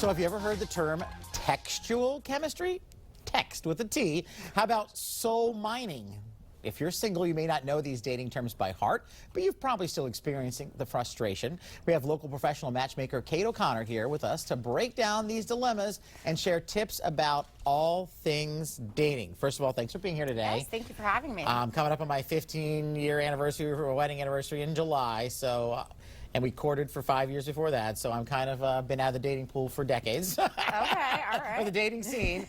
So have you ever heard the term textual chemistry? Text with a T. How about soul mining? If you're single, you may not know these dating terms by heart, but you've probably still experiencing the frustration. We have local professional matchmaker Kate O'Connor here with us to break down these dilemmas and share tips about all things dating. First of all, thanks for being here today. Yes, thank you for having me. Coming up on my 15-year anniversary, or wedding anniversary in July, so... and we courted for 5 years before that, so I'm kind of been out of the dating pool for decades. Okay, all right. For the dating scene.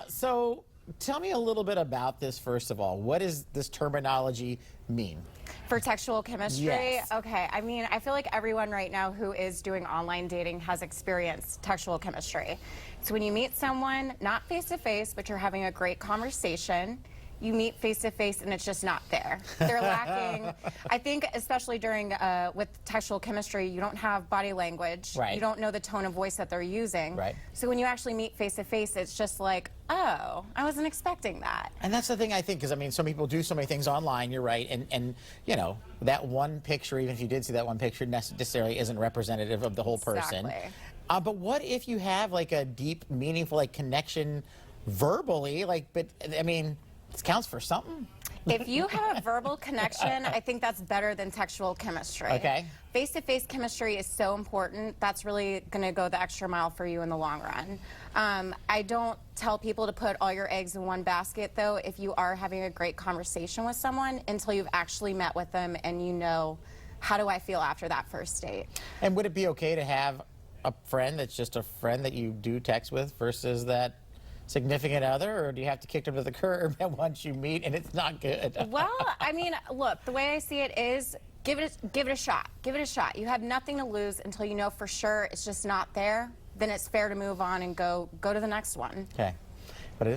So tell me a little bit about this, first of all. What does this terminology mean? For textual chemistry? Yes. Okay, I mean, I feel like everyone right now who is doing online dating has experienced textual chemistry. So when you meet someone, not face-to-face, but you're having a great conversation, you meet face-to-face and it's just not there. They're lacking. I think especially during, with textual chemistry, you don't have body language. Right. You don't know the tone of voice that they're using. Right. So when you actually meet face-to-face, it's just like, oh, I wasn't expecting that. And that's the thing, I think, because, I mean, some people do so many things online, you're right, and you know, that one picture, even if you did see that one picture, necessarily isn't representative of the whole person. Exactly. But what if you have, like, a deep, meaningful, like, connection verbally, like, but, I mean... This counts for something. If you have a verbal connection, I think that's better than textual chemistry. Okay. Face-to-face chemistry is so important. That's really going to go the extra mile for you in the long run. I don't tell people to put all your eggs in one basket, though, if you are having a great conversation with someone until you've actually met with them and you know, how do I feel after that first date? And would it be okay to have a friend that's just a friend that you do text with versus that significant other, or do you have to kick them to the curb once you meet and it's not good? Well, I mean, look, the way I see it is give it a shot. Give it a shot. You have nothing to lose until you know for sure it's just not there. Then it's fair to move on and go to the next one. Okay.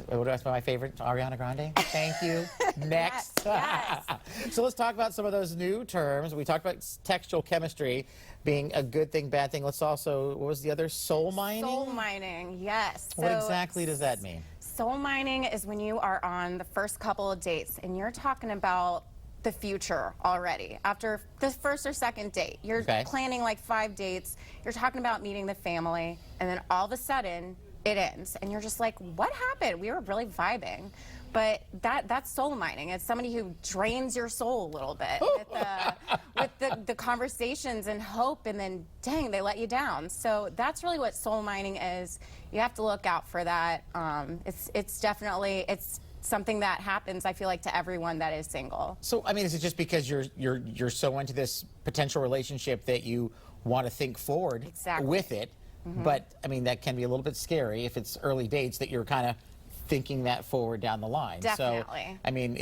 What's my favorite? Ariana Grande. Thank you. Next. Yes. So let's talk about some of those new terms. We talked about textual chemistry being a good thing, bad thing. Let's also, what was the other? Soul mining? Soul mining, yes. What exactly does that mean? Soul mining is when you are on the first couple of dates and you're talking about the future already. After the first or second date, you're planning like 5 dates, you're talking about meeting the family, and then all of a sudden, it ends, and you're just like, what happened? We were really vibing. But that's soul mining. It's somebody who drains your soul a little bit with the conversations and hope, and then, dang, they let you down. So that's really what soul mining is. You have to look out for that. It's definitely, it's something that happens, I feel like, to everyone that is single. So, I mean, is it just because you're so into this potential relationship that you want to think forward with it? But, I mean, that can be a little bit scary if it's early dates that you're kind of thinking that forward down the line. Definitely. So, I mean,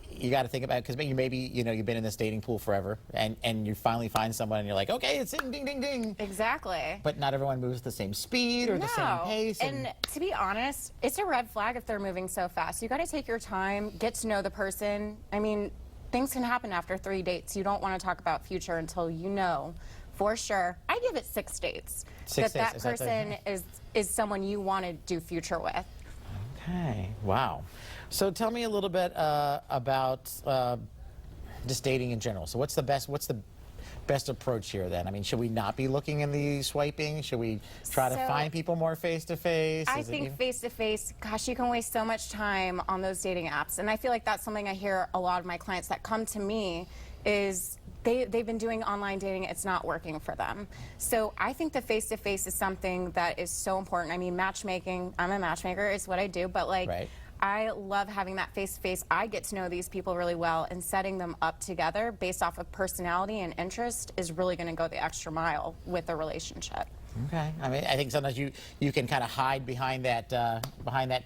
you got to think about it, because maybe, you know, you've been in this dating pool forever, and you finally find someone and you're like, okay, it's ding, ding, ding, ding. Exactly. But not everyone moves at the same speed or the same pace. And to be honest, it's a red flag if they're moving so fast. You got to take your time, get to know the person. I mean, things can happen after 3 dates. You don't want to talk about future until you know for sure. I give it 6 dates. That person is someone you want to do future with. Okay, wow. So tell me a little bit about just dating in general. So what's the best approach here then? I mean, should we not be looking in the swiping? Should we try to find people more face-to-face? I think face-to-face, gosh, you can waste so much time on those dating apps. And I feel like that's something I hear a lot of my clients that come to me is they've been doing online dating, it's not working for them. So I think the face-to-face is something that is so important. I mean, matchmaking, I'm a matchmaker, it's what I do, but like, I love having that face-to-face. I get to know these people really well, and setting them up together based off of personality and interest is really going to go the extra mile with a relationship. Okay. I mean, I think sometimes you can kind of hide behind that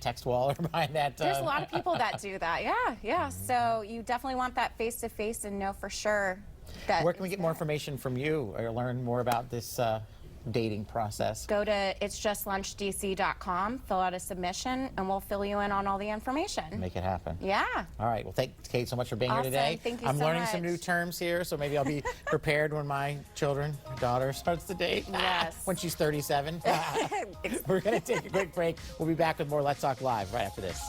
text wall or behind that. There's a lot of people that do that. Yeah. So you definitely want that face-to-face and know for sure that. Where can we get more information from you or learn more about this dating process? Go to itsjustlunchdc.com, fill out a submission, and we'll fill you in on all the information. Make it happen. Yeah. All right. Well, thanks, Kate, so much for being here today. Thank you I'm so learning much. some new terms here, so maybe I'll be prepared when my daughter starts to date. Yes. When she's 37. We're going to take a quick break. We'll be back with more Let's Talk Live right after this.